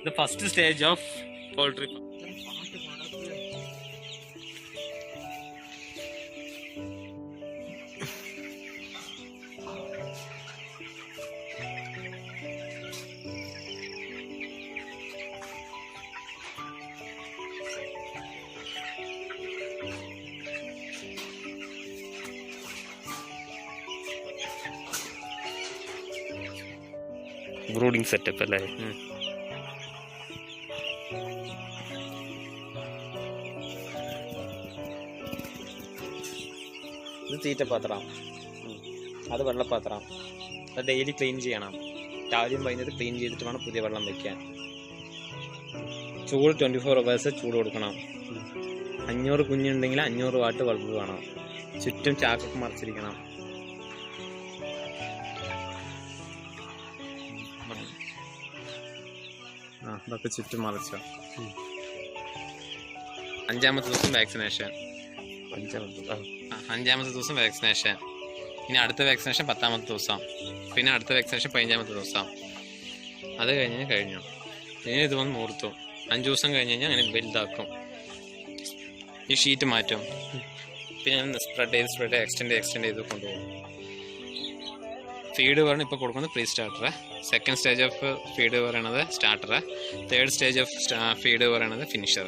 The first stage of poultry farm. Brooding setup അല്ലേ? ഇത് തീറ്റപാത്രം, അത് വെള്ളപ്പാത്രം. അത് ഡെയിലി ക്ലീൻ ചെയ്യണം. രാവിലെയും വൈകുന്നേരം ക്ലീൻ ചെയ്തിട്ട് വേണം പുതിയ വെള്ളം വയ്ക്കാൻ. ചൂട് 24 hours ചൂട് കൊടുക്കണം. 500 കുഞ്ഞുണ്ടെങ്കിൽ 500 വാട്ട് ബൾബ് വേണം. ചുറ്റും ചാക്കൊക്കെ മറിച്ചിരിക്കണം. അതൊക്കെ ചുറ്റും മറിച്ച. 5ാമത്തെ ദിവസം വാക്സിനേഷൻ. 5ാമത്തെ ദിവസം വാക്സിനേഷൻ. ഇനി അടുത്ത വാക്സിനേഷൻ 10ാമത്തെ ദിവസം. പിന്നെ അടുത്ത വാക്സിനേഷൻ 15ാമത്തെ ദിവസം. അത് കഴിഞ്ഞു. ഇനി ഇത് വന്ന് മൂർത്തും 5 ദിവസം കഴിഞ്ഞ് കഴിഞ്ഞാൽ അങ്ങനെ വലുതാക്കും. ഈ ഷീറ്റ് മാറ്റും. പിന്നെ സ്പ്രെഡ് ചെയ്ത് എക്സ്റ്റെൻഡ് ചെയ്ത് കൊണ്ടുപോകും. ഫീഡ് പറയണത് ഇപ്പോൾ കൊടുക്കുന്നത് pre starter. Second stage of feed പറയണത് starter. Third stage of feed പറയണത് ഫിനിഷർ.